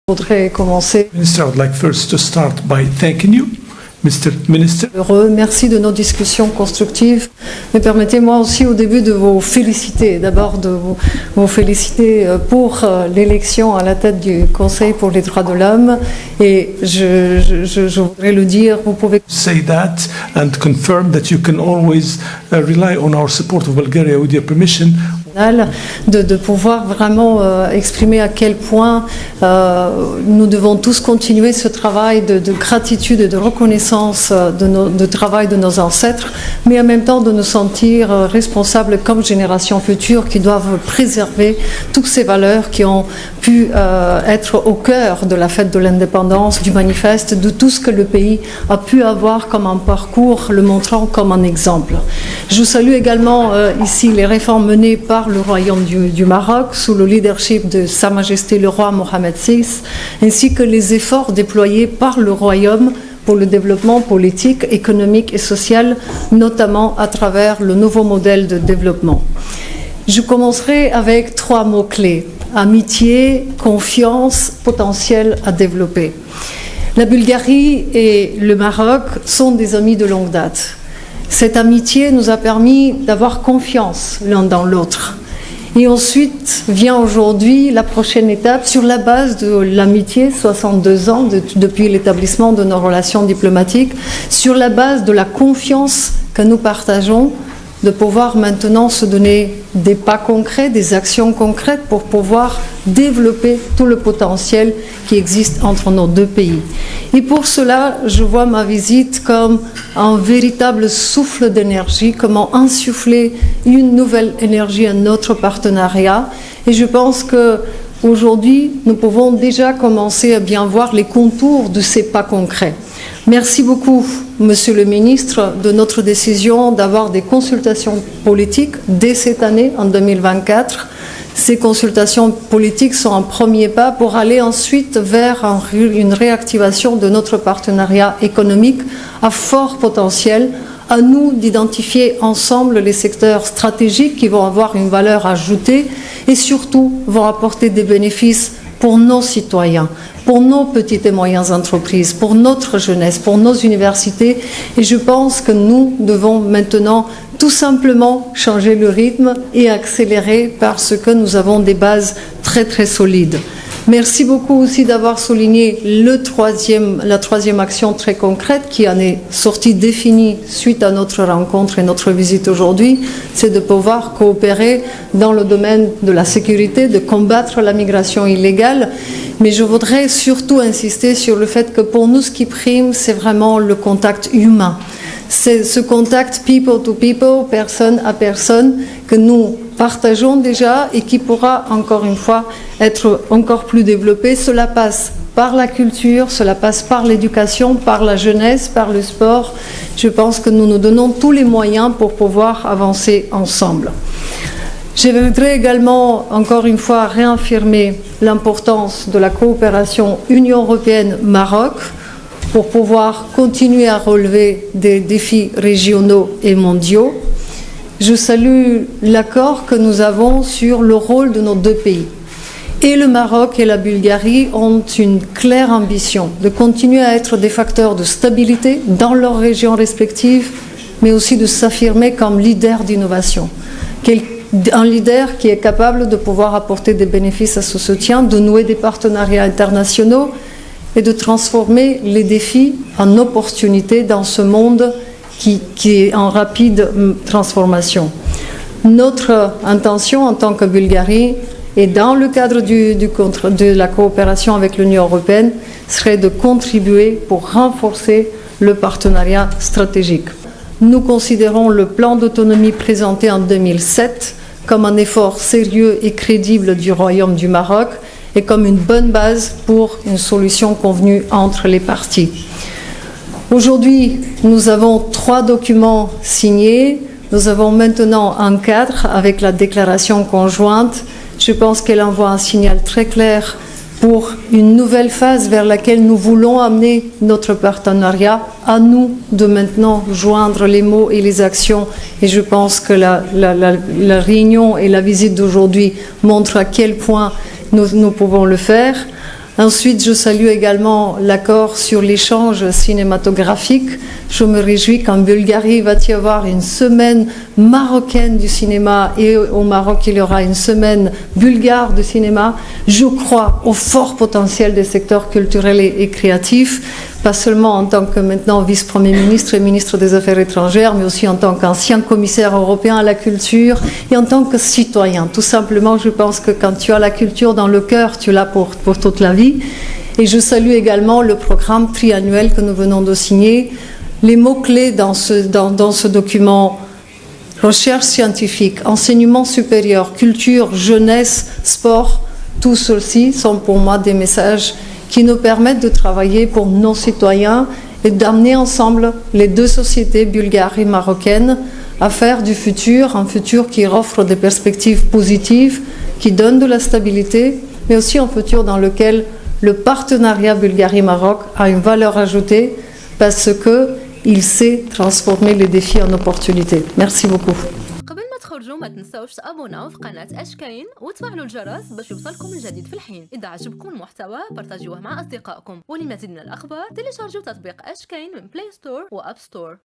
Je voudrais commencer. Minister, I would like first to start by thanking you, Mr. Minister. Heureux, merci de nos discussions constructives. Mais permettez-moi aussi au début de vous féliciter. D'abord de vous féliciter pour l'élection à la tête du Conseil pour les droits de l'homme. Et je voudrais le dire, vous pouvez Say that and confirm that you can always rely on our support of Bulgaria with your permission. de pouvoir vraiment exprimer à quel point nous devons tous continuer ce travail de gratitude et de reconnaissance de travail de nos ancêtres, mais en même temps de nous sentir responsables comme génération future qui doivent préserver toutes ces valeurs qui ont pu être au cœur de la fête de l'indépendance, du manifeste, de tout ce que le pays a pu avoir comme un parcours, le montrant comme un exemple. Je salue également ici les réformes menées par le Royaume du Maroc sous le leadership de Sa Majesté le Roi Mohamed VI, ainsi que les efforts déployés par le Royaume pour le développement politique, économique et social, notamment à travers le nouveau modèle de développement. Je commencerai avec 3 mots-clés: amitié, confiance, potentiel à développer. La Bulgarie et le Maroc sont des amis de longue date. Cette amitié nous a permis d'avoir confiance l'un dans l'autre. Et ensuite vient aujourd'hui la prochaine étape sur la base de l'amitié, 62 ans depuis l'établissement de nos relations diplomatiques, sur la base de la confiance que nous partageons, de pouvoir maintenant se donner des pas concrets, des actions concrètes pour pouvoir développer tout le potentiel qui existe entre nos deux pays. Et pour cela, je vois ma visite comme un véritable souffle d'énergie, comment insuffler une nouvelle énergie à notre partenariat. Et je pense qu'aujourd'hui, nous pouvons déjà commencer à bien voir les contours de ces pas concrets. Merci beaucoup, Monsieur le Ministre, de notre décision d'avoir des consultations politiques dès cette année, en 2024. Ces consultations politiques sont un premier pas pour aller ensuite vers une réactivation de notre partenariat économique à fort potentiel. À nous d'identifier ensemble les secteurs stratégiques qui vont avoir une valeur ajoutée et surtout vont apporter des bénéfices pour nos citoyens, pour nos petites et moyennes entreprises, pour notre jeunesse, pour nos universités. Et je pense que nous devons maintenant tout simplement changer le rythme et accélérer parce que nous avons des bases très très solides. Merci beaucoup aussi d'avoir souligné la troisième action très concrète qui en est sortie définie suite à notre rencontre et notre visite aujourd'hui, c'est de pouvoir coopérer dans le domaine de la sécurité, de combattre la migration illégale. Mais je voudrais surtout insister sur le fait que pour nous, ce qui prime, c'est vraiment le contact humain. C'est ce contact people to people, personne à personne, que nous partageons déjà et qui pourra, encore une fois, être encore plus développé. Cela passe par la culture, cela passe par l'éducation, par la jeunesse, par le sport. Je pense que nous nous donnons tous les moyens pour pouvoir avancer ensemble. Je voudrais également, encore une fois, réaffirmer l'importance de la coopération Union européenne-Maroc pour pouvoir continuer à relever des défis régionaux et mondiaux. Je salue l'accord que nous avons sur le rôle de nos deux pays. Et le Maroc et la Bulgarie ont une claire ambition de continuer à être des facteurs de stabilité dans leurs régions respectives, mais aussi de s'affirmer comme leader d'innovation. Un leader qui est capable de pouvoir apporter des bénéfices à ce soutien, de nouer des partenariats internationaux et de transformer les défis en opportunités dans ce monde qui est en rapide transformation. Notre intention en tant que Bulgarie et dans le cadre de la coopération avec l'Union européenne serait de contribuer pour renforcer le partenariat stratégique. Nous considérons le plan d'autonomie présenté en 2007 comme un effort sérieux et crédible du Royaume du Maroc et comme une bonne base pour une solution convenue entre les parties. Aujourd'hui, nous avons 3 documents signés. Nous avons maintenant un cadre avec la déclaration conjointe. Je pense qu'elle envoie un signal très clair pour une nouvelle phase vers laquelle nous voulons amener notre partenariat. À nous de maintenant joindre les mots et les actions. Et je pense que la réunion et la visite d'aujourd'hui montrent à quel point nous pouvons le faire. Ensuite, je salue également l'accord sur l'échange cinématographique. Je me réjouis qu'en Bulgarie, il va y avoir une semaine marocaine du cinéma et au Maroc, il y aura une semaine bulgare de cinéma. Je crois au fort potentiel des secteurs culturels et créatifs, pas seulement en tant que maintenant vice-premier ministre et ministre des Affaires étrangères, mais aussi en tant qu'ancien commissaire européen à la culture et en tant que citoyen. Tout simplement, je pense que quand tu as la culture dans le cœur, tu l'as pour toute la vie. Et je salue également le programme triannuel que nous venons de signer. Les mots-clés dans ce document: recherche scientifique, enseignement supérieur, culture, jeunesse, sport, tout ceci sont pour moi des messages qui nous permettent de travailler pour nos citoyens et d'amener ensemble les deux sociétés bulgares et marocaines à faire du futur un futur qui offre des perspectives positives, qui donne de la stabilité, mais aussi un futur dans lequel le partenariat Bulgarie-Maroc a une valeur ajoutée parce qu'il sait transformer les défis en opportunités. Merci beaucoup. قبل ما تخرجوا ما تنسوش تابوناو في قناة أشكاين وتفعلوا الجرس باش يوصلكم الجديد في الحين. إذا عجبكم المحتوى بارتاجيوه مع أصدقائكم، ولمزيد من الأخبار تيليشارجوا تطبيق أشكاين من بلاي ستور وأب ستور.